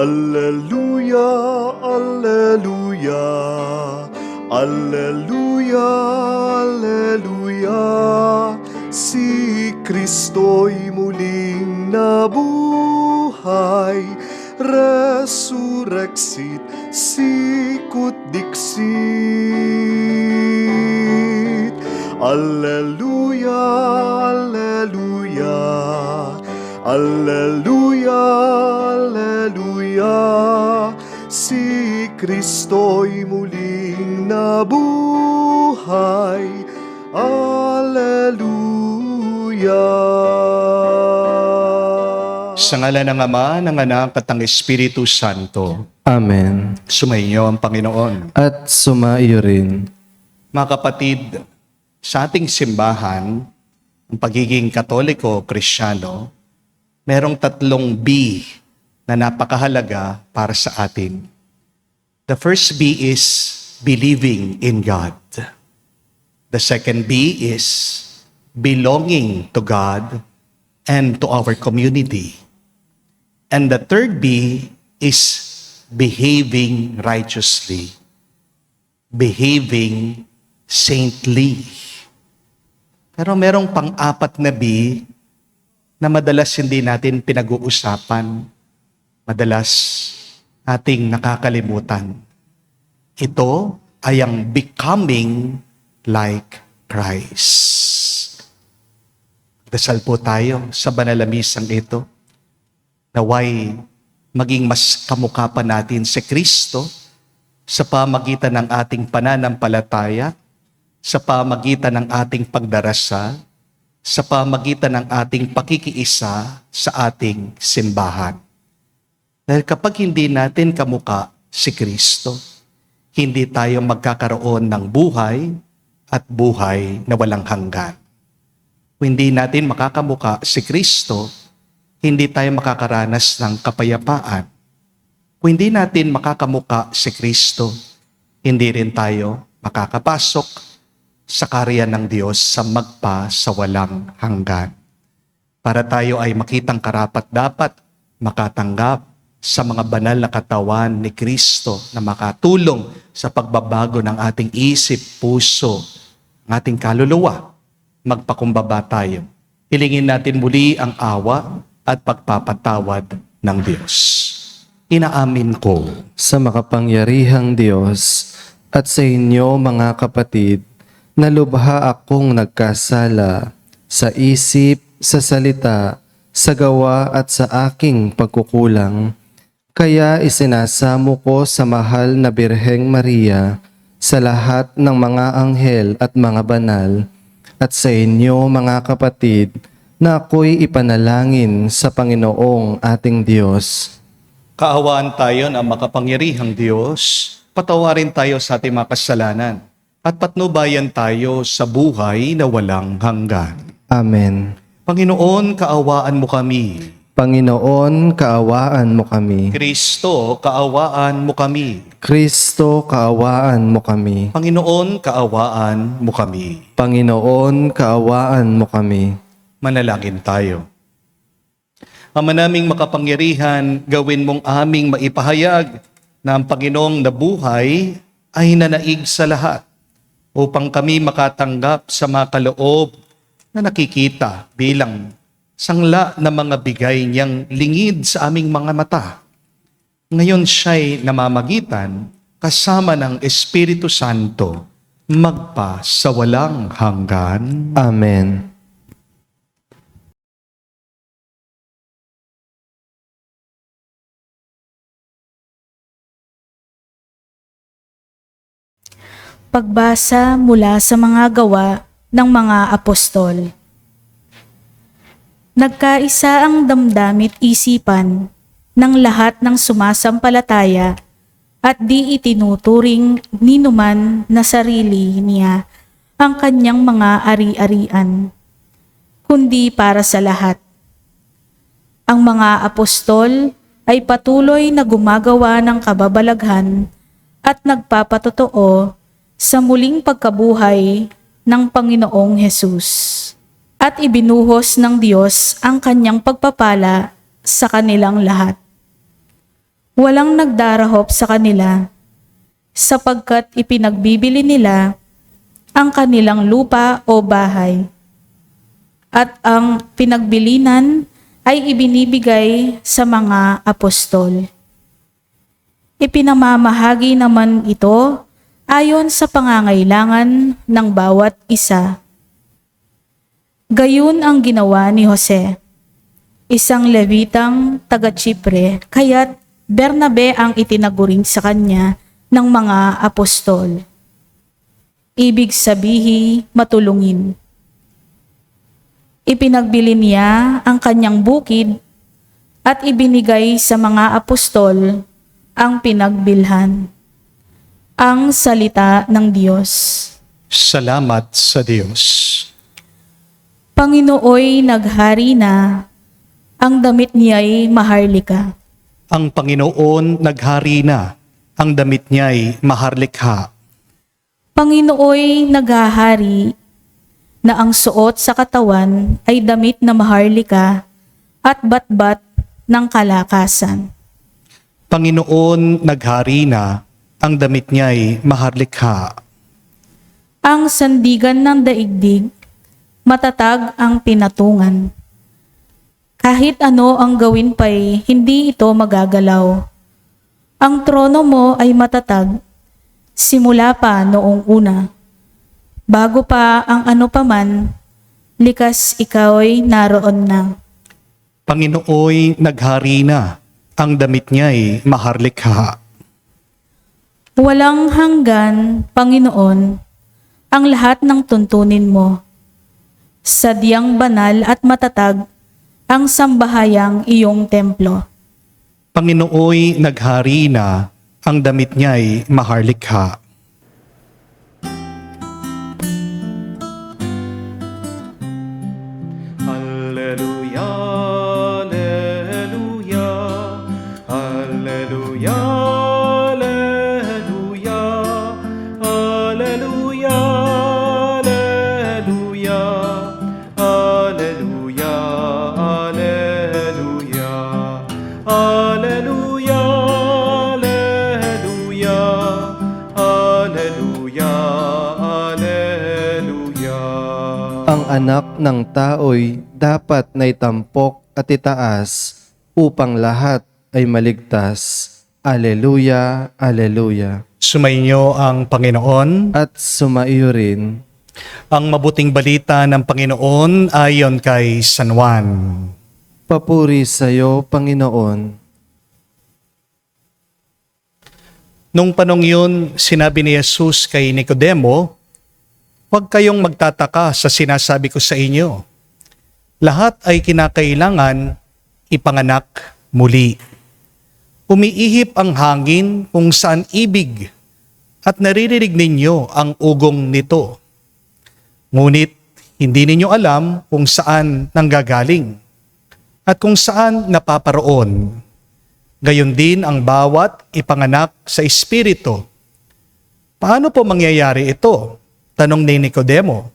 Alleluia, alleluia, alleluia, alleluia. Si Kristo'y muling nabuhay, resurrexit sicut dixit. Alleluia, alleluia, alleluia, alleluia. Si Kristo'y muling nabuhay, alleluia. Sa ngalan ng Ama, ng Anak at ng Espiritu Santo. Amen. Sumainyo ang Panginoon. At sumaiyo rin. Mga kapatid, sa ating simbahan, ang pagiging Katoliko, Kristiyano, merong 3 B na napakahalaga para sa atin. The first B is believing in God. The second B is belonging to God and to our community. And the third B is behaving righteously, behaving saintly. Pero merong pang-apat na B na madalas hindi natin pinag-uusapan, madalas ating nakakalimutan. Ito ay ang becoming like Christ. Dasal po tayo sa banal na misang ito, naway maging mas kamukha pa natin si Kristo sa pamagitan ng ating pananampalataya, sa pamagitan ng ating pagdarasal, sa pamagitan ng ating pakikiisa sa ating simbahan. Dahil kapag hindi natin kamukha si Kristo, hindi tayo magkakaroon ng buhay at buhay na walang hanggan. Kung hindi natin makakamukha si Kristo, hindi tayo makakaranas ng kapayapaan. Kung hindi natin makakamukha si Kristo, hindi rin tayo makakapasok sa karya ng Diyos sa magpa sa walang hanggan. Para tayo ay makitang karapat-dapat makatanggap sa mga banal na katawan ni Kristo na makatulong sa pagbabago ng ating isip, puso, ng ating kaluluwa. Magpakumbaba tayo. Hilingin natin muli ang awa at pagpapatawad ng Diyos. Inaamin ko Sa makapangyarihang Diyos at sa inyo mga kapatid, na lubha akong nagkasala sa isip, sa salita, sa gawa at sa aking pagkukulang. Kaya isinasamo ko sa mahal na Birheng Maria, sa lahat ng mga anghel at mga banal, at sa inyo mga kapatid, na ako'y ipanalangin sa Panginoong ating Diyos. kaawaan tayo ng makapangyarihang Diyos, patawarin tayo sa ating mga kasalanan, at patnubayan tayo sa buhay na walang hanggan. Amen. Panginoon, kaawaan mo kami. Panginoon, kaawaan mo kami. Kristo, kaawaan mo kami. Kristo, kaawaan mo kami. Panginoon, kaawaan mo kami. Panginoon, kaawaan mo kami. Manalangin tayo. Ama naming makapangyarihan, gawin mong aming maipahayag na ang Panginoong nabuhay ay nanaig sa lahat upang kami makatanggap sa mga kaloob na nakikita bilang sangla na mga bigay niyang lingid sa aming mga mata. Ngayon siya'y namamagitan kasama ng Espiritu Santo magpa sa walang hanggan. Amen. Pagbasa mula sa mga gawa ng mga apostol. Nagkaisa ang damdamit isipan ng lahat ng sumasampalataya at di itinuturing ninuman na sarili niya ang kanyang mga ari-arian, kundi para sa lahat. Ang mga apostol ay patuloy na gumagawa ng kababalaghan at nagpapatotoo sa muling pagkabuhay ng Panginoong Hesus. At ibinuhos ng Diyos ang kanyang pagpapala sa kanilang lahat. Walang nagdarahop sa kanila, sapagkat ipinagbibili nila ang kanilang lupa o bahay. At ang pinagbilinan ay ibinibigay sa mga apostol. Ipinamamahagi naman ito ayon sa pangangailangan ng bawat isa. Gayun ang ginawa ni Jose, isang Levitang taga-Chipre, kaya't Bernabe ang itinaguring sa kanya ng mga apostol. Ibig sabihin, matulungin. Ipinagbili niya ang kanyang bukid at ibinigay sa mga apostol ang pinagbilhan. Ang salita ng Diyos. Salamat sa Diyos. Panginooy naghari na, ang damit niya'y maharlika. Ang Panginoon naghari na, ang damit niya'y maharlikha. Panginooy naghahari, na ang suot sa katawan ay damit na maharlika at batbat ng kalakasan. Panginoon naghari na, ang damit niya'y maharlikha. Ang sandigan ng daigdig, matatag ang pinatungan. Kahit ano ang gawin pa'y hindi ito magagalaw. Ang trono mo ay matatag, simula pa noong una. Bago pa ang ano paman, likas ikaw'y naroon na. Panginooy naghari na, ang damit niya'y maharlikha. Walang hanggan, Panginoon, ang lahat ng tuntunin mo. Sadyang banal at matatag ang sambahayang iyong templo. Panginooy naghari na, ang damit niya'y maharlikha. Alleluia, alleluia, alleluia, alleluia, alleluia, alleluia, alleluia, alleluia, alleluia, alleluia, alleluia, alleluia. Ang anak ng tao'y dapat na itampok at itaas upang lahat ay maligtas. Aleluya, aleluya. Sumainyo ang Panginoon. At sumaiyo rin. Ang mabuting balita ng Panginoon ayon kay San Juan. Papuri sa iyo, Panginoon. Nung panong yun, sinabi ni Jesus kay Nicodemo, "Huwag kayong magtataka sa sinasabi ko sa inyo. Lahat ay kinakailangan ipanganak muli. Umiihip ang hangin kung saan ibig at naririnig ninyo ang ugong nito. Ngunit hindi ninyo alam kung saan nanggagaling at kung saan napaparoon. Gayon din ang bawat ipanganak sa Espiritu." Paano po mangyayari ito? Tanong ni Nicodemo.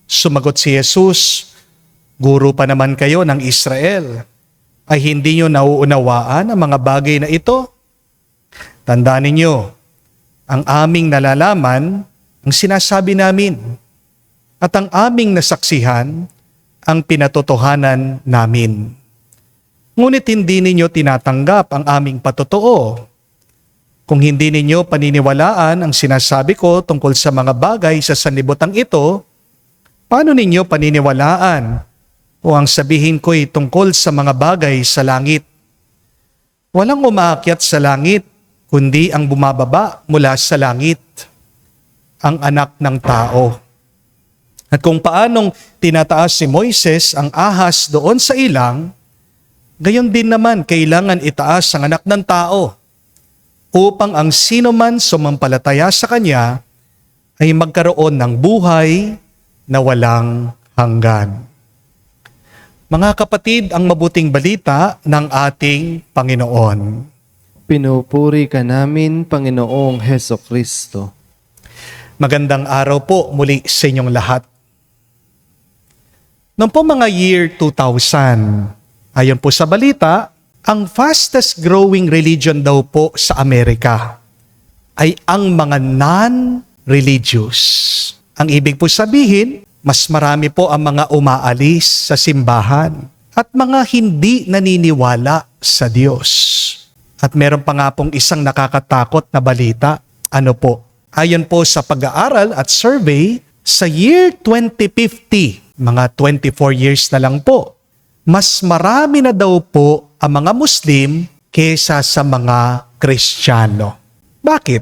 Sumagot si Jesus, "Guro pa naman kayo ng Israel, ay hindi nyo nauunawaan ang mga bagay na ito? Tandaan ninyo, ang aming nalalaman, ang sinasabi namin, at ang aming nasaksihan, ang pinatotohanan namin. Ngunit hindi ninyo tinatanggap ang aming patotoo. Kung hindi ninyo paniniwalaan ang sinasabi ko tungkol sa mga bagay sa sanlibutan ito, paano ninyo paniniwalaan o ang sabihin ko'y tungkol sa mga bagay sa langit? Walang umaakyat sa langit, kundi ang bumababa mula sa langit, ang anak ng tao. At kung paanong tinataas si Moises ang ahas doon sa ilang, gayon din naman kailangan itaas ang anak ng tao, upang ang sino man sumampalataya sa kanya ay magkaroon ng buhay na walang hanggan. Mga kapatid, ang mabuting balita ng ating Panginoon. Pinupuri ka namin, Panginoong Heso Kristo. Magandang araw po muli sa inyong lahat. Noong po mga year 2000, ayon po sa balita, ang fastest growing religion daw po sa Amerika ay ang mga non-religious. Ang ibig po sabihin, mas marami po ang mga umaalis sa simbahan at mga hindi naniniwala sa Diyos. At meron pa nga pong isang nakakatakot na balita. Ano po? Ayon po sa pag-aaral at survey, sa year 2050, mga 24 years na lang po, mas marami na daw po ang mga Muslim kesa sa mga Kristiyano. Bakit?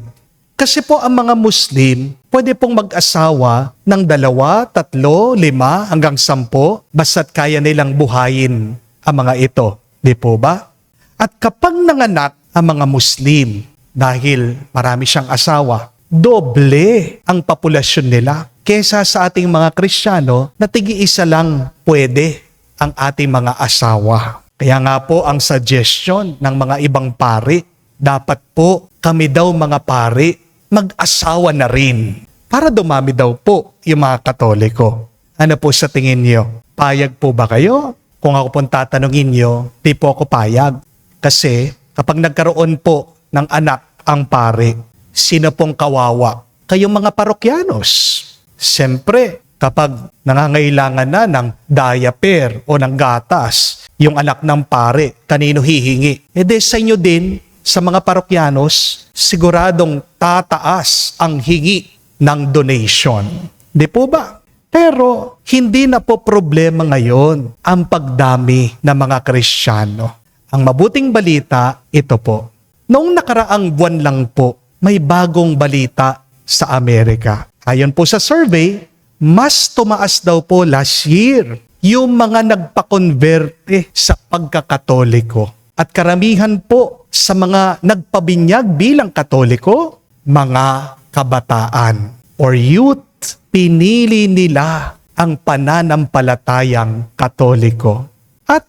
Kasi po ang mga Muslim, pwede pong mag-asawa ng 2, 3, 5 hanggang 10 basta't kaya nilang buhayin ang mga ito. Di po ba? At kapag nanganak ang mga Muslim, dahil marami siyang asawa, doble ang populasyon nila kesa sa ating mga Kristiyano na tig-isa lang pwede ang ating mga asawa. Kaya nga po ang suggestion ng mga ibang pari, dapat po kami daw mga pari mag-asawa na rin para dumami daw po yung mga Katoliko. Ano po sa tingin niyo? Payag po ba kayo? Kung ako pong tatanungin niyo, di po ako payag. Kasi kapag nagkaroon po ng anak ang pari, sino pong kawawa? Kayong mga parokyanos. Siyempre, kapag nangangailangan na ng diaper o ng gatas, yung anak ng pare, kanino hihingi? E de sa inyo din, sa mga parokyanos, siguradong tataas ang hingi ng donation. Di po ba? Pero hindi na po problema ngayon ang pagdami ng mga Kristiyano. Ang mabuting balita, ito po. Noong nakaraang buwan lang po, may bagong balita sa Amerika. Ayon po sa survey, mas tumaas daw po last year yung mga nagpa-converte sa pagkakatoliko. At karamihan po sa mga nagpabinyag bilang Katoliko, mga kabataan or youth, pinili nila ang pananampalatayang Katoliko. At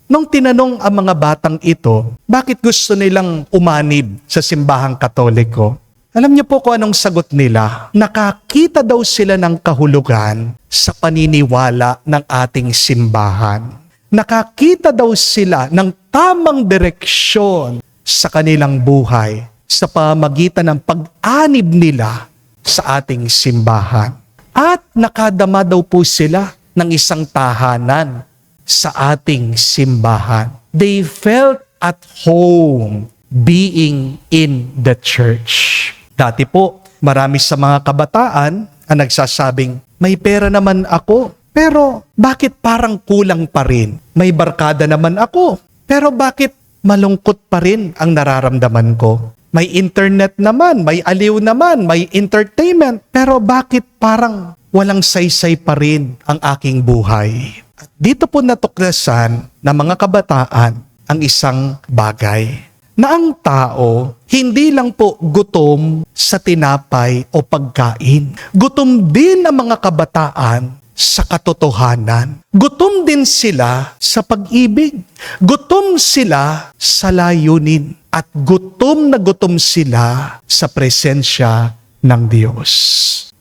nung tinanong ang mga batang ito, bakit gusto nilang umanib sa simbahang Katoliko? Alam niyo po kung anong sagot nila? Nakakita daw sila ng kahulugan sa paniniwala ng ating simbahan. Nakakita daw sila ng tamang direksyon sa kanilang buhay sa pamamagitan ng pag-anib nila sa ating simbahan. At nakadama daw po sila ng isang tahanan sa ating simbahan. They felt at home being in the church. Dati po, marami sa mga kabataan ang nagsasabing, may pera naman ako, pero bakit parang kulang pa rin? May barkada naman ako, pero bakit malungkot pa rin ang nararamdaman ko? May internet naman, may aliw naman, may entertainment, pero bakit parang walang saysay pa rin ang aking buhay? At dito po natuklasan ng mga kabataan ang isang bagay. Na ang tao, hindi lang po gutom sa tinapay o pagkain. Gutom din ang mga kabataan sa katotohanan. Gutom din sila sa pag-ibig. Gutom sila sa layunin. At gutom na gutom sila sa presensya ng Diyos.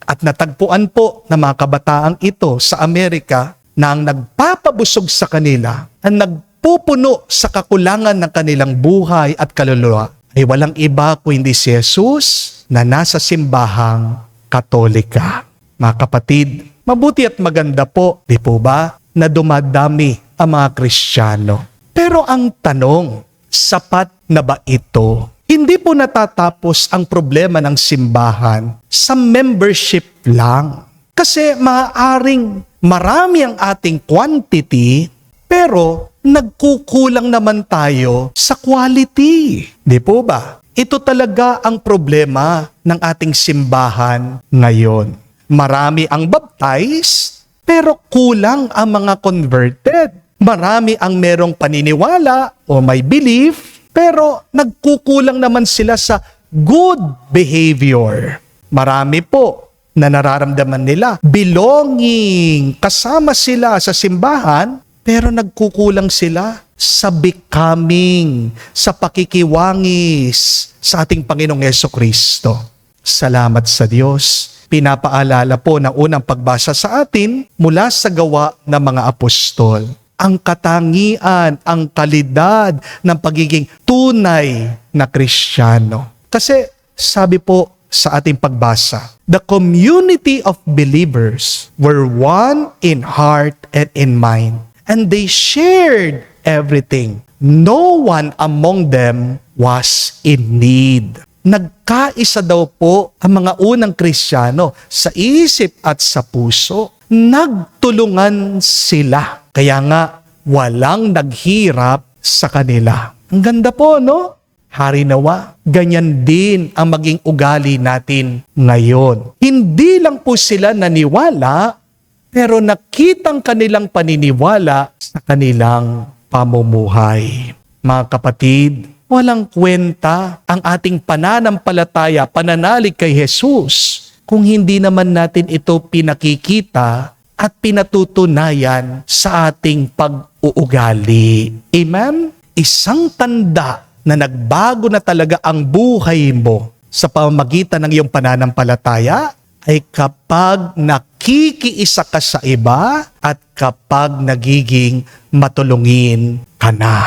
At natagpuan po ng mga kabataang ito sa Amerika na ang nagpapabusog sa kanila, ang nagpupuno sa kakulangan ng kanilang buhay at kaluluwa ay walang iba kundi si Jesus na nasa simbahang Katolika. Mga kapatid, mabuti at maganda po, di po ba, na dumadami ang mga Kristiyano. Pero ang tanong, sapat na ba ito? Hindi po natatapos ang problema ng simbahan sa membership lang. Kasi maaaring marami ang ating quantity, pero nagkukulang naman tayo sa quality. Di po ba? Ito talaga ang problema ng ating simbahan ngayon. Marami ang baptized, pero kulang ang mga converted. Marami ang merong paniniwala o may belief, pero nagkukulang naman sila sa good behavior. Marami po na nararamdaman nila belonging, kasama sila sa simbahan, pero nagkukulang sila sa becoming, sa pakikiwangis sa ating Panginoong Jesucristo. Salamat sa Diyos. Pinapaalala po ng unang pagbasa sa atin mula sa Gawa ng mga Apostol. ang katangian, ang kalidad ng pagiging tunay na Kristiyano. Kasi sabi po sa ating pagbasa, the community of believers were one in heart and in mind, and they shared everything. No one among them was in need. Nagkaisa daw po ang mga unang Kristiyano sa isip at sa puso. Nagtulungan sila. Kaya nga, walang naghirap sa kanila. Ang ganda po, no? Hari nawa, ganyan din ang maging ugali natin ngayon. Hindi lang po sila naniwala, pero nakitang kanilang paniniwala sa kanilang pamumuhay. Mga kapatid, walang kwenta ang ating pananampalataya, pananalig kay Jesus kung hindi naman natin ito pinakikita at pinatutunayan sa ating pag-uugali. Amen? Isang tanda na nagbago na talaga ang buhay mo sa pamamagitan ng iyong pananampalataya ay kapag nakikiisa ka sa iba at kapag nagiging matulungin ka na.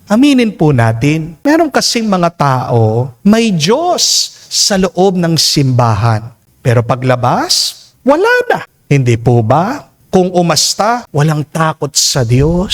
Aminin po natin, meron kasing mga tao, may Diyos sa loob ng simbahan. Pero paglabas, wala na. Hindi po ba? Kung umasta, walang takot sa Diyos.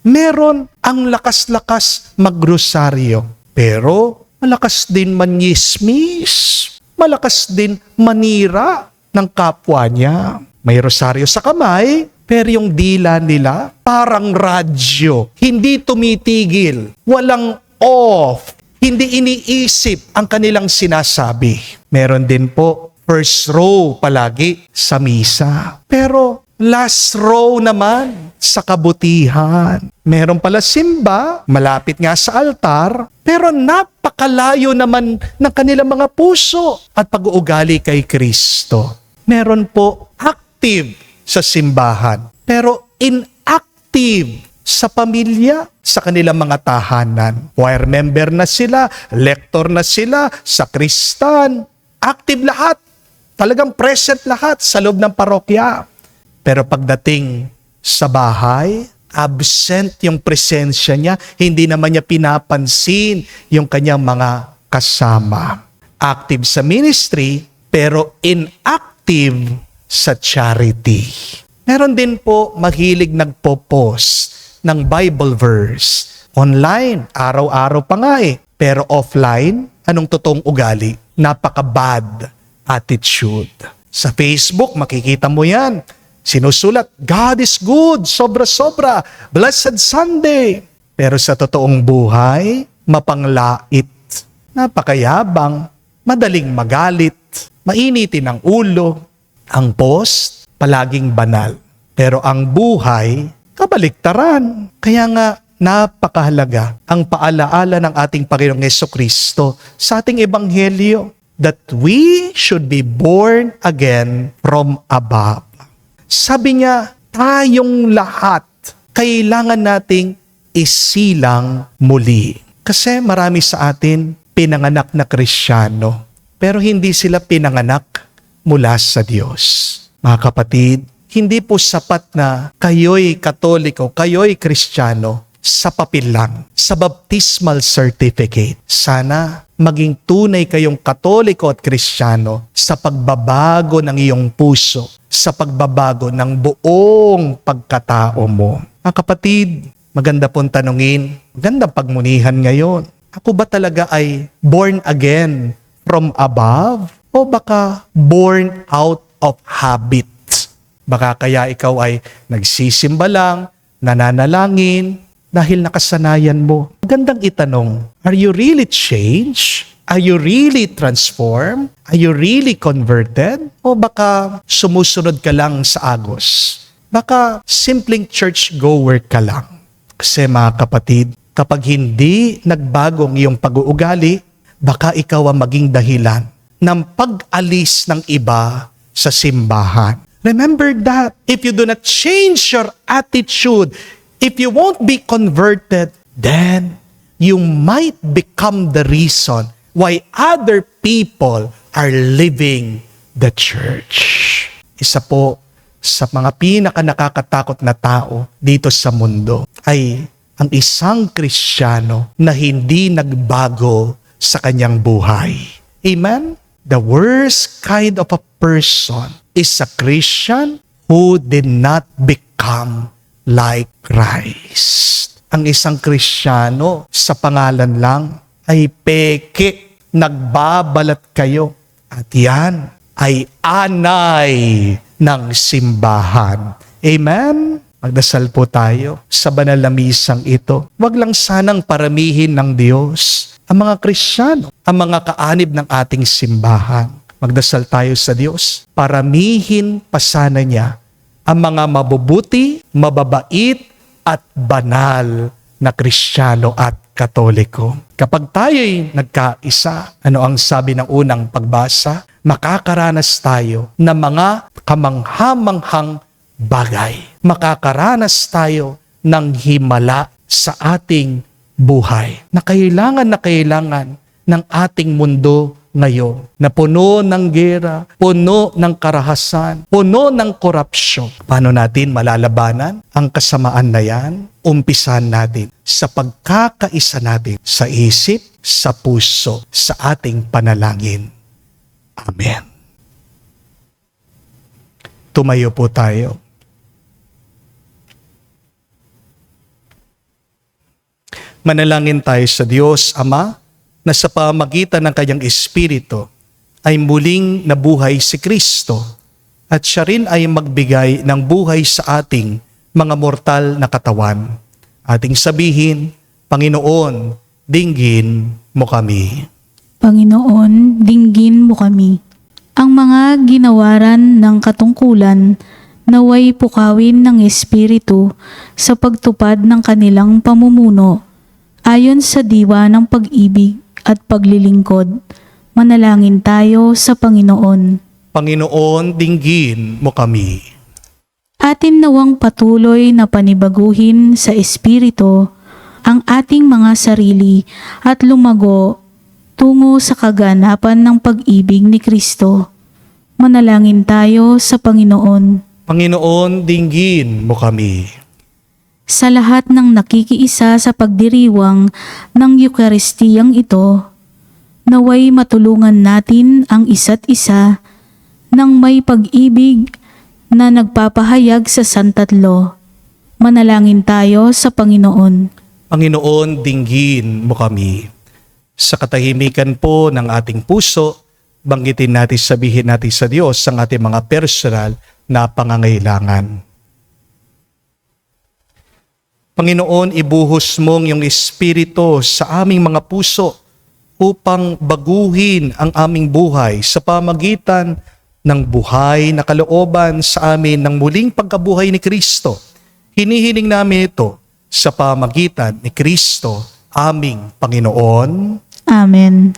Meron ang lakas-lakas magrosaryo. Pero malakas din manyismis. Malakas din manira ng kapwa niya. May rosaryo sa kamay, pero yung dila nila parang radyo. Hindi tumitigil. Walang off. Hindi iniisip ang kanilang sinasabi. Meron din po first row palagi sa misa. Pero last row naman sa kabutihan. Meron pala simba, malapit nga sa altar, pero napakalayo naman ng kanilang mga puso at pag-uugali kay Kristo. Meron po active sa simbahan, pero inactive sa pamilya, sa kanilang mga tahanan. Choir member na sila, lector na sila, sakristan, active lahat. Talagang present lahat sa loob ng parokya. Pero pagdating sa bahay, absent yung presensya niya, hindi naman niya pinapansin yung kanyang mga kasama. Active sa ministry, pero inactive sa charity. Meron din po mahilig nagpo-post ng Bible verse. Online, araw-araw pa nga eh. Pero offline, anong totoong ugali? Napaka-bad attitude. Sa Facebook, makikita mo yan. Sinusulat, God is good, sobra-sobra, Blessed Sunday. Pero sa totoong buhay, mapanglait, napakayabang, madaling magalit, mainitin ang ulo, ang post, palaging banal. Pero ang buhay, kabaliktaran. Kaya nga, napakahalaga ang paalaala ng ating Panginoong Jesucristo sa ating ebanghelyo that we should be born again from above. Sabi niya, tayong lahat kailangan nating isilang muli. Kasi marami sa atin pinanganak na Kristiyano, pero hindi sila pinanganak mula sa Diyos. Mga kapatid, hindi po sapat na kayo'y Katoliko, kayo'y Kristiyano sa papel lang, sa baptismal certificate. Sana maging tunay kayong Katoliko at Kristiyano sa pagbabago ng iyong puso, sa pagbabago ng buong pagkatao mo. Mga kapatid, maganda pong tanungin, magandang pagmunihan ngayon. Ako ba talaga ay born again from above? O baka born out of habit? Baka kaya ikaw ay nagsisimba lang, nananalangin, dahil nakasanayan mo. Magandang itanong, are you really changed? Are you really transformed? Are you really converted? O baka sumusunod ka lang sa agos? Baka simpleng church-goer ka lang? Kasi mga kapatid, kapag hindi nagbagong iyong pag-uugali, baka ikaw ang maging dahilan ng pag-alis ng iba sa simbahan. Remember that if you do not change your attitude, if you won't be converted, then you might become the reason why other people are leaving the church. Isa po sa mga pinaka nakakatakot na tao dito sa mundo ay ang isang Kristiyano na hindi nagbago sa kanyang buhay. Amen? The worst kind of a person is a Christian who did not become like Christ. Ang isang Kristiyano sa pangalan lang ay peke, nagbabalat kayo. At yan ay anay ng simbahan. Amen? Magdasal po tayo sa banal na misang ito. Huwag lang sanang paramihin ng Diyos ang mga Kristiyano, ang mga kaanib ng ating simbahan. Magdasal tayo sa Diyos. Paramihin pa sana niya ang mga mabubuti, mababait at banal na Kristiyano at Katoliko. Kapag tayo'y nagkaisa, ano ang sabi ng unang pagbasa? Makakaranas tayo ng mga kamangha-manghang bagay. Makakaranas tayo ng himala sa ating buhay na kailangan ng ating mundo ngayon na puno ng gera, puno ng karahasan, puno ng korupsyon. Paano natin malalabanan ang kasamaan na yan? Umpisan natin sa pagkakaisa natin sa isip, sa puso, sa ating panalangin. Amen. Tumayo po tayo. Manalangin tayo sa Diyos Ama na sa pamagitan ng Kanyang Espiritu ay muling nabuhay si Kristo at siya rin ay magbigay ng buhay sa ating mga mortal na katawan. Ating sabihin, Panginoon, dinggin mo kami. Panginoon, dinggin mo kami. Ang mga ginawaran ng katungkulan naway pukawin ng Espiritu sa pagtupad ng kanilang pamumuno ayon sa diwa ng pag-ibig at paglilingkod. Manalangin tayo sa Panginoon. Panginoon, dinggin mo kami. Atin nawang patuloy na panibaguhin sa Espiritu ang ating mga sarili at lumago tungo sa kaganapan ng pag-ibig ni Kristo. Manalangin tayo sa Panginoon. Panginoon, dinggin mo kami. Sa lahat ng nakikiisa sa pagdiriwang ng Eukaristiyang ito, naway matulungan natin ang isa't isa ng may pag-ibig na nagpapahayag sa santatlo. Manalangin tayo sa Panginoon. Panginoon, dinggin mo kami. Sa katahimikan po ng ating puso, banggitin natin, sabihin natin sa Diyos ang ating mga personal na pangangailangan. Panginoon, ibuhos mong iyong Espiritu sa aming mga puso upang baguhin ang aming buhay sa pamagitan ng buhay na kalooban sa amin ng muling pagkabuhay ni Kristo. Hinihiling namin ito sa pamagitan ni Kristo, aming Panginoon. Amen.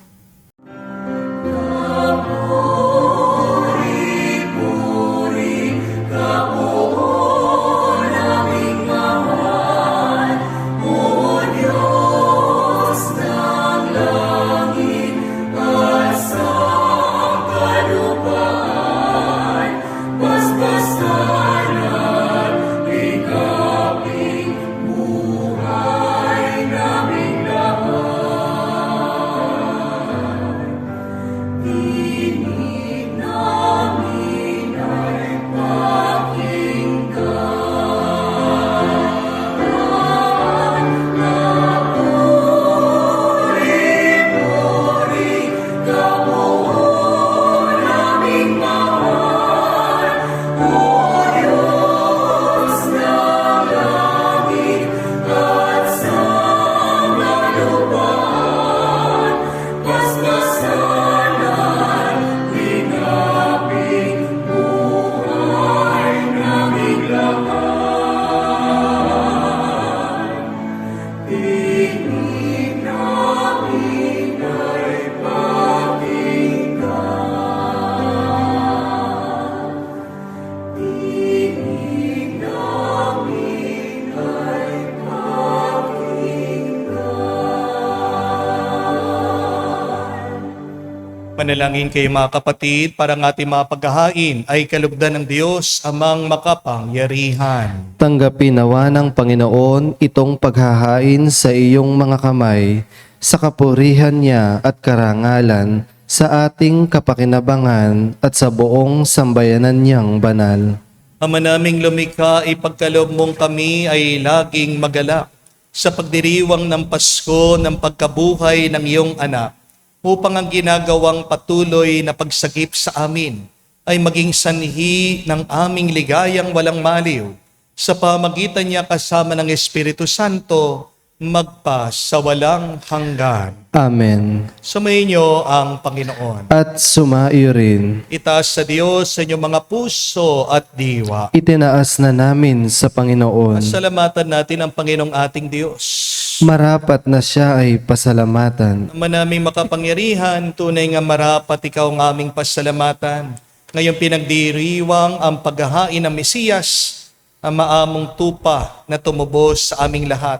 Manalangin kayo mga kapatid para ng ating mga paghahain ay kalugdan ng Diyos amang makapangyarihan. Tanggapin nawa ng Panginoon itong paghahain sa iyong mga kamay, sa kapurihan niya at karangalan, sa ating kapakinabangan at sa buong sambayanan niyang banal. Ama naming lumikha, ipagkaloob mong kami ay laging magalak sa pagdiriwang ng Pasko ng pagkabuhay ng iyong anak, upang ang ginagawang patuloy na pagsagip sa amin ay maging sanhi ng aming ligayang walang maliw sa pamagitan niya kasama ng Espiritu Santo magpa sa walang hanggan. Amen. Sumainyo ang Panginoon. At sumaiyo rin. Itaas sa Diyos sa inyong mga puso at diwa. Itinaas na namin sa Panginoon. Salamatan natin ang Panginoong ating Diyos. Marapat na siya ay pasalamatan. Ama naming makapangyarihan, tunay nga marapat ikaw ang aming pasalamatan. Ngayon pinagdiriwang ang paghahain ng Mesiyas, ang maamong tupa na tumubos sa aming lahat,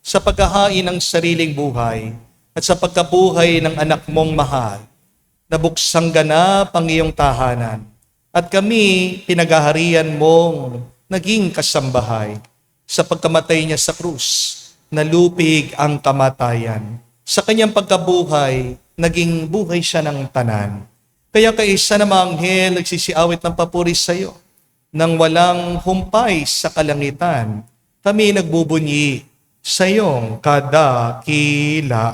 sa paghahain ng sariling buhay at sa pagkabuhay ng anak mong mahal. Nabuksang ganap ang iyong tahanan at kami pinaghaharian mong naging kasambahay. Sa pagkamatay niya sa krus, nalupig ang kamatayan. Sa kanyang pagkabuhay, naging buhay siya ng tanan. Kaya kaisa na mga anghel nagsisiawit ng papuri sa iyo. Nang walang humpay sa kalangitan, kami nagbubunyi sa iyong kadakilaan.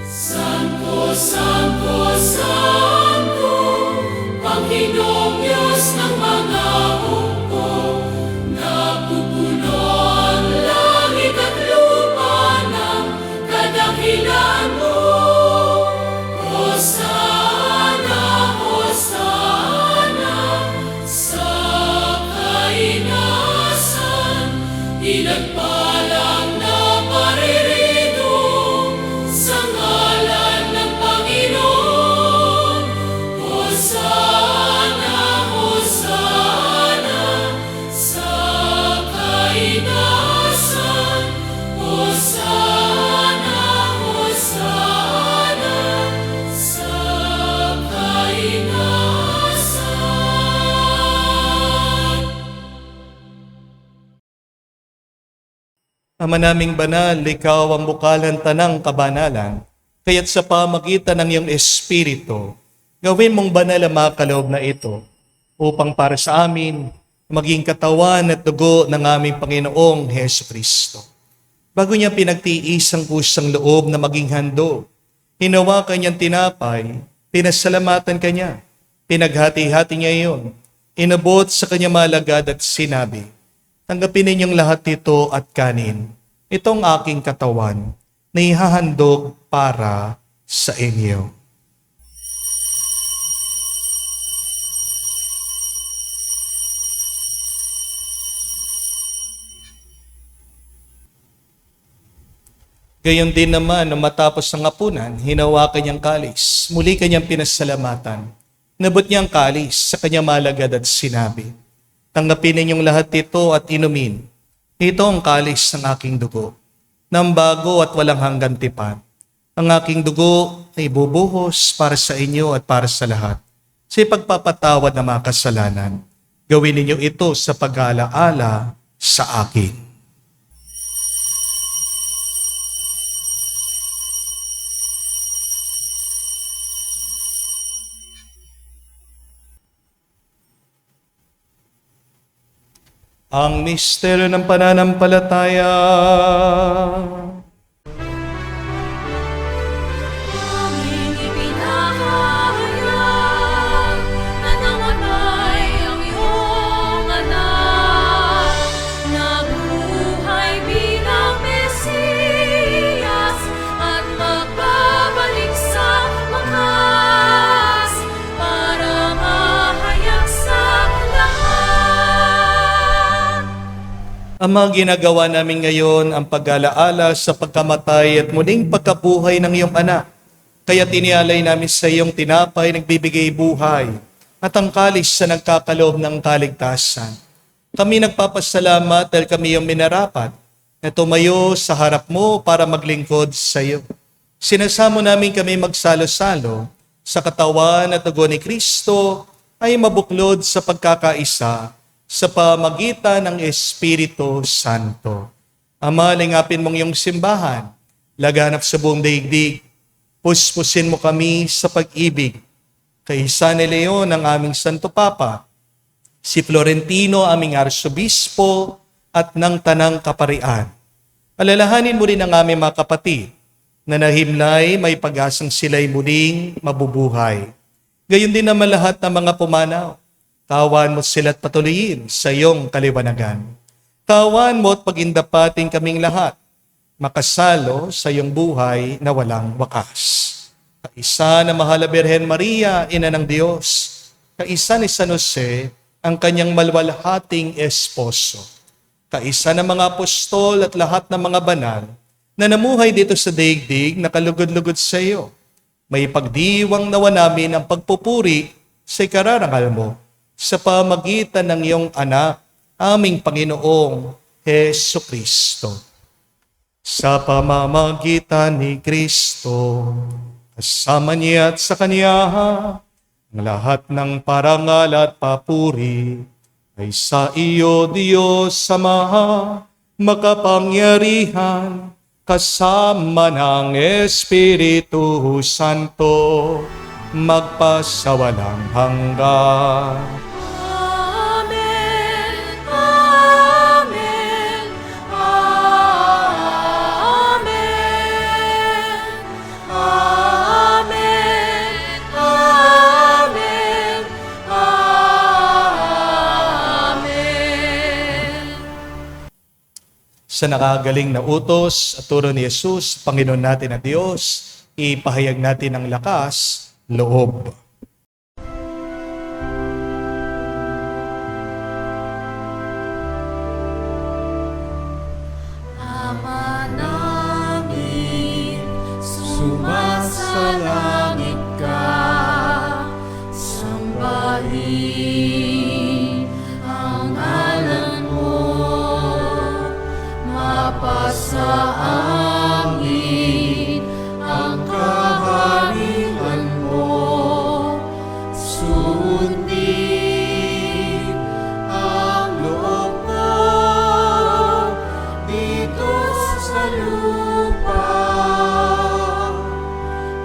Santo, Santo, Panginoong Diyos ng mga hukbo, napupuno ang langit at lupa ng kadakilaan mo. Hosana, Hosana, sa kainasan, pinagpalang na paririto sa ngalan ng Panginoon. Hosana, Hosana, sa kainasan. Hosana, Hosana, sa kainasan. Ama naming banal, ikaw ang bukalan tanang kabanalan, kaya't sa pamagitan ng iyong Espiritu, gawin mong banal ang mga kaloob na ito, upang para sa amin, maging katawan at dugo ng aming Panginoong Hesus Kristo. Bago niya pinagtiis ang kusang loob na maging handog, hinawakan niyang tinapay, pinasalamatan kanya, pinaghati-hati niya iyon, inabot sa kanya malagad at sinabi, tanggapin ninyong lahat ito at kanin. Itong aking katawan na ihahandog para sa inyo. Gayon din naman, nung matapos ang hapunan, hinawakan niyang kalis. Muli kanyang pinasalamatan. Nabot niyang kalis sa kanyang malagad at sinabi, tanggapin ninyong lahat ito at inumin. Ito ang kalis ng aking dugo, ng bago at walang hanggang tipan. Ang aking dugo ay bubuhos para sa inyo at para sa lahat. Sa ipagpapatawad ng mga kasalanan, gawin ninyo ito sa pag-aalaala sa akin. Ang misteryo ng pananampalataya. Aming ipinahayag na namatay ang iyong anak, nabuhay bilang Mesiyas at magbabalik sa wakas para mahayag sa lahat. Ama, ginagawa namin ngayon ang pag-alaala sa pagkamatay at muling pagkabuhay ng iyong anak. Kaya tinialay namin sa iyong tinapay nagbibigay buhay at ang kalis sa nagkakaloob ng kaligtasan. Kami nagpapasalamat dahil kami yung minarapat na tumayo sa harap mo para maglingkod sa iyo. Sinasamo namin kami magsalo-salo sa katawan at dugo ni Kristo ay mabuklod sa pagkakaisa sa pamagitan ng Espiritu Santo. Ama, lingapin mong iyong simbahan, laganap sa buong daigdig, puspusin mo kami sa pag-ibig. Kaisa ni Leon ang aming Santo Papa, si Florentino aming Arsobispo at ng Tanang Kaparian. Alalahanin mo rin ang aming mga kapatid na nahimlay may pag-asang sila'y muling mabubuhay. Gayon din naman lahat ng mga pumanaw. Tawan mo sila't patuloyin sa iyong kaliwanagan. Tawan mo at pagindapating kaming lahat, makasalo sa iyong buhay na walang wakas. Kaisa na mahal na Birhen Maria, Ina ng Diyos, kaisa ni San Jose, ang kanyang malwalhating esposo. Kaisa ng mga apostol at lahat ng mga banal na namuhay dito sa daigdig na kalugod-lugod sa iyo. May pagdiwang nawa namin ang pagpupuri sa ikararangal mo sa pamagitan ng iyong anak, aming Panginoong Hesu Kristo. Sa pamamagitan ni Kristo, kasama niya at sa Kanya, ang lahat ng parangal at papuri ay sa iyo, Diyos Ama, makapangyarihan, kasama ng Espiritu Santo, magpasawalang hanggan. Amen. Amen. Amen. Amen. Amen. Amen. Sa nakagaling na utos at turo ni Jesus, Panginoon natin at Diyos, ipahayag natin ang lakas, loob. Ama namin, sumasalangit ka, sambahin ang ngalan mo, mapasa amin ang kaharian mo, sundin ang loob mo dito sa lupa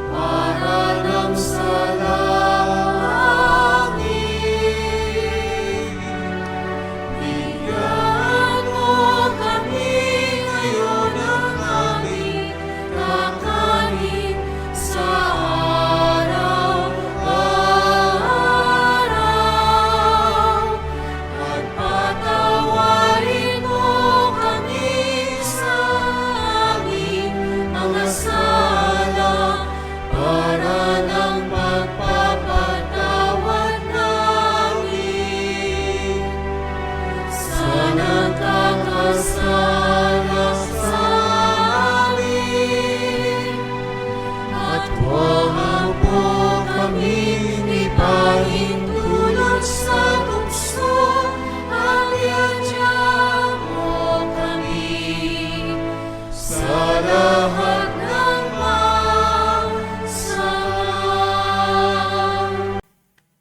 para nang sa langit. Bigyan mo kami ngayon ng aming kakanin sa araw-araw, at patawarin mo kami sa aming mga sala para ng pagpapatawad namin sa nagkakasala sa amin. At huwag mo kami ipahintulot sa tukso, at iadya mo kami sa lahat ng masama.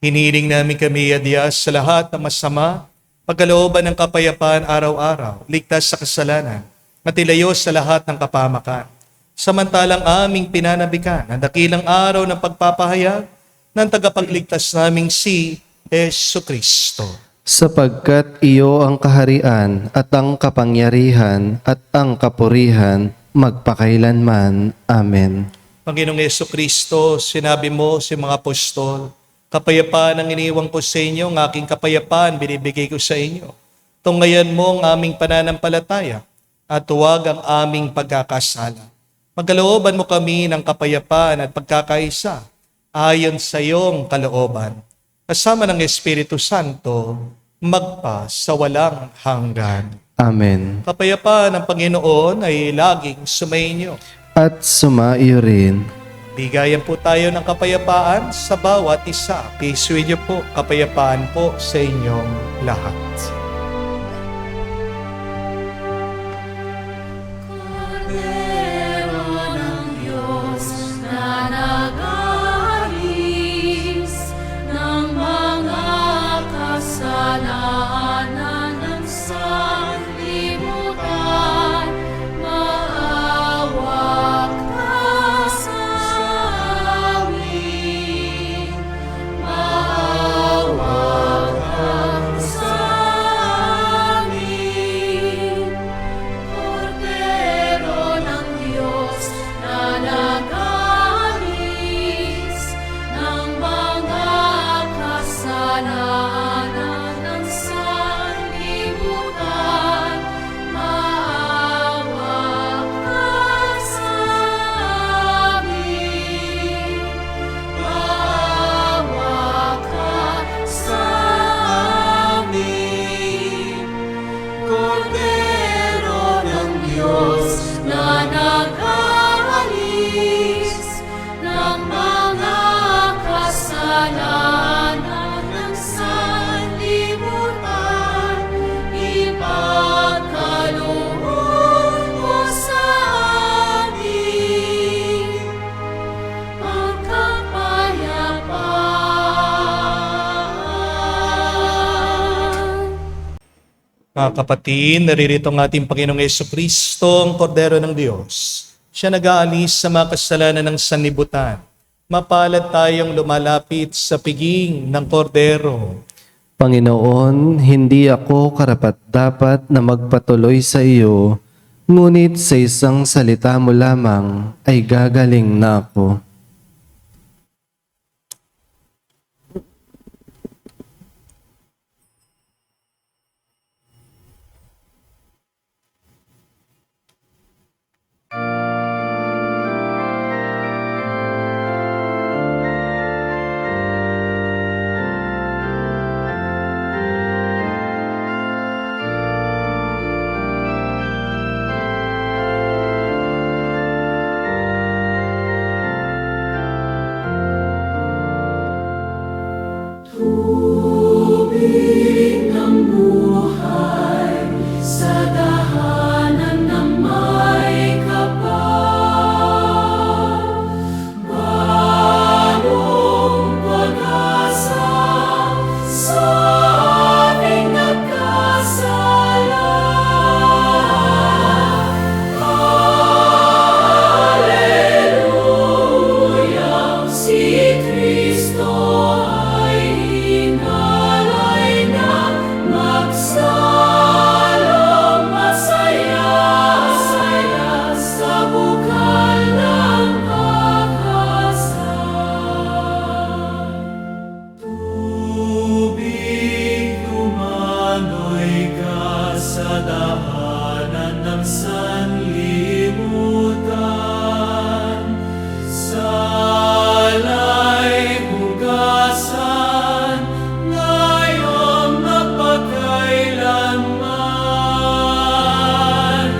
Hinihiling namin kami, Diyos, sa lahat ng masama, pagkalooban ng kapayapaan araw-araw, ligtas sa kasalanan, at ilayo sa lahat ng kapamakan. Samantalang aming pinanabikan ang dakilang araw ng pagpapahayag ng tagapagligtas naming si Hesu Kristo. Sapagkat iyo ang kaharian at ang kapangyarihan at ang kapurihan magpakailanman. Amen. Panginoong Hesu Kristo, sinabi mo sa mga apostol, kapayapaan ang iniwang ko sa inyo, ang aking kapayapaan binibigay ko sa inyo. Tunghayan mo ang aming pananampalataya at huwag ang aming pagkakasala. Magkalooban mo kami ng kapayapaan at pagkakaisa ayon sa iyong kalooban. Kasama ng Espiritu Santo, magpa sa walang hanggan. Amen. Kapayapaan ng Panginoon ay laging sumainyo. At sumaiyo rin. Bigayan po tayo ng kapayapaan sa bawat isa. Peace with you po. Kapayapaan po sa inyong lahat. Diyos na nag-aalis ng mga kasalanan ng sanlibutan. Ipagkaloob mo sa amin ang kapayapaan. Mga kapatid, naririto ang ating Panginoong Jesucristo, ang Kordero ng Diyos. Siya nag-aalis sa mga kasalanan ng sanlibutan. Mapalad tayong lumalapit sa piging ng Kordero. Panginoon, hindi ako karapat-dapat na magpatuloy sa iyo, ngunit sa isang salita mo lamang ay gagaling na ako. Tubig ng buhay sa dahanan ng may kapal. Bagong pag-asa sa aming nagkasala. Hallelujah, si Kristo ay hinalay na magsalang masaya sa bukal ng pag-asa. Tubig lumanoy ka sa dahanan ng sanlibutan. Sala'y hugasan ngayong mapagkailanman.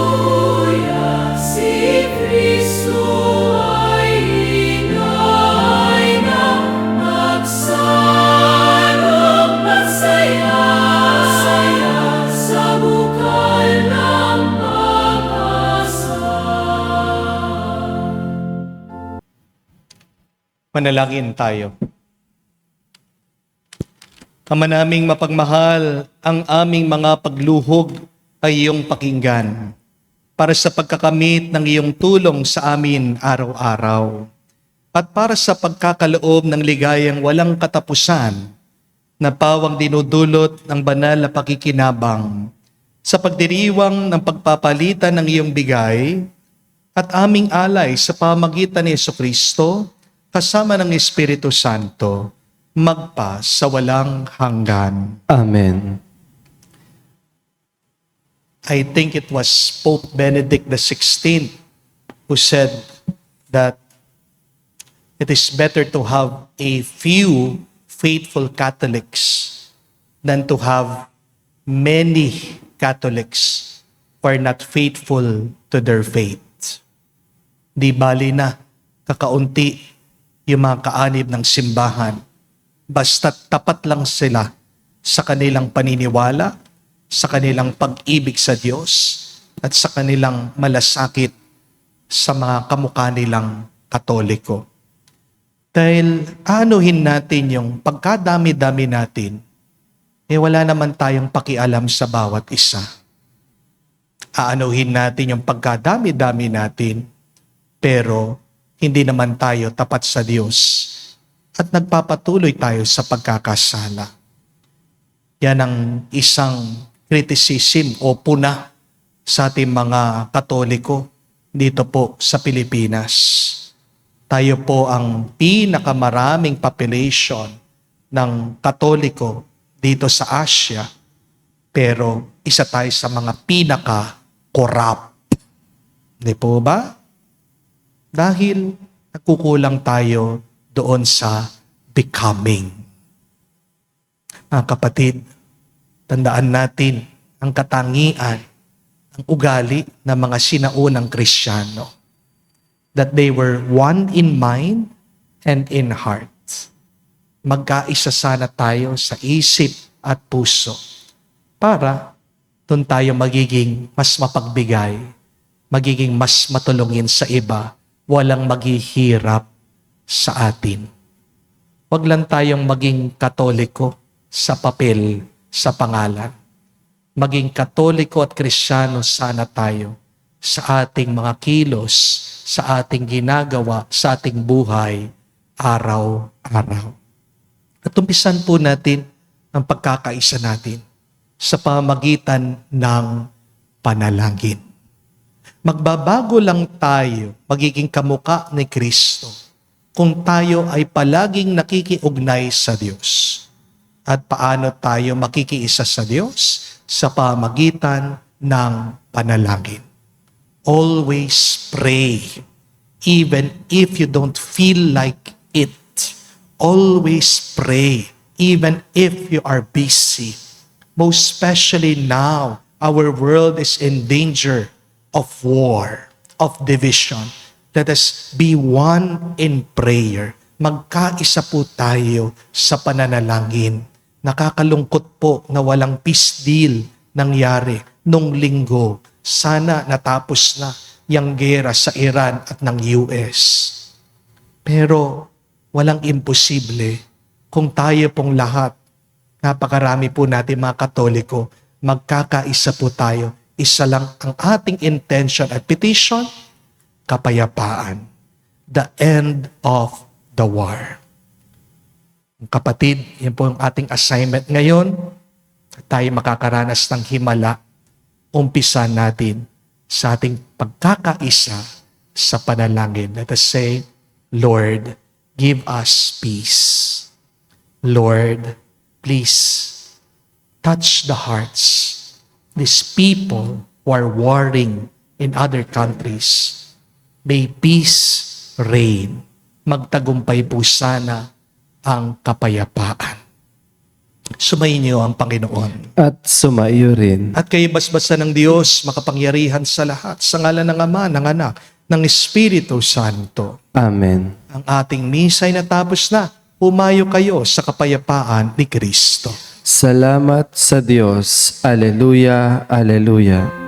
Hallelujah, si Kristo ay hinay na magsalang masaya sa bukal ng pag-asa. Manalangin tayo. Ama naming mapagmahal, ang aming mga pagluhog ay iyong pakinggan para sa pagkakamit ng iyong tulong sa amin araw-araw at para sa pagkakaloob ng ligayang walang katapusan na pawang dinudulot ng banal na pakikinabang sa pagdiriwang ng pagpapalitan ng iyong bigay at aming alay sa pamagitan ni Jesucristo kasama ng Espiritu Santo, magpa sa walang hanggan. Amen. I think it was Pope Benedict XVI who said that it is better to have a few faithful Catholics than to have many Catholics who are not faithful to their faith. Di bali na kakaunti yung mga kaanib ng simbahan, basta tapat lang sila sa kanilang paniniwala, sa kanilang pag-ibig sa Diyos, at sa kanilang malasakit sa mga kamukha nilang Katoliko. Dahil aanuhin natin yung pagkadami-dami natin, wala naman tayong pakialam sa bawat isa. Aanuhin natin yung pagkadami-dami natin, pero hindi naman tayo tapat sa Diyos at nagpapatuloy tayo sa pagkakasala. Yan ang isang criticism o puna sa ating mga Katoliko dito po sa Pilipinas. Tayo po ang pinakamaraming population ng Katoliko dito sa Asia, pero isa tayo sa mga pinaka-corrupt. Hindi po ba? Dahil nagkukulang tayo doon sa becoming. Mga kapatid, Tandaan natin ang katangian, ang ugali ng mga sinaunang Kristiyano. That they were one in mind and in heart. Magkaisa sana tayo sa isip at puso para doon tayo magiging mas mapagbigay, magiging mas matulungin sa iba, walang maghihirap sa atin. Huwag lang tayong maging Katoliko sa papel, sa pangalan. Maging Katoliko at Kristiyano sana tayo sa ating mga kilos, sa ating ginagawa, sa ating buhay, araw-araw. At umpisan po natin ang pagkakaisa natin sa pamamagitan ng panalangin. Magbabago lang tayo, magiging kamukha ni Kristo, kung tayo ay palaging nakikiugnay sa Diyos. At paano tayo makikiisa sa Diyos? Sa pamamagitan ng panalangin. Always pray, even if you don't feel like it. Always pray, even if you are busy. Most especially now, our world is in danger of war, of division. Let us be one in prayer. Magkaisa po tayo sa pananalangin. Nakakalungkot po na walang peace deal nangyari nung linggo. Sana natapos na yung gera sa Iran at ng US. Pero walang imposible kung tayo pong lahat, napakarami po natin mga Katoliko, magkakaisa po tayo. Isa lang ang ating intention at petition, kapayapaan. The end of the war. Kapatid, yan po ang ating assignment ngayon. Tayo makakaranas ng himala. Umpisa natin sa ating pagkakaisa sa panalangin. Let us say, Lord, give us peace. Lord, please touch the hearts. These people who are warring in other countries. May peace reign. Magtagumpay po sana ang kapayapaan. Sumayin niyo ang Panginoon. At sumaiyo rin. At kayo basbasa ng Diyos, makapangyarihan sa lahat, sa ngalan ng Ama, ng Anak, ng Espiritu Santo. Amen. Ang ating misa ay natapos na. Humayo kayo sa kapayapaan ni Kristo. Salamat sa Diyos. Aleluya, aleluya.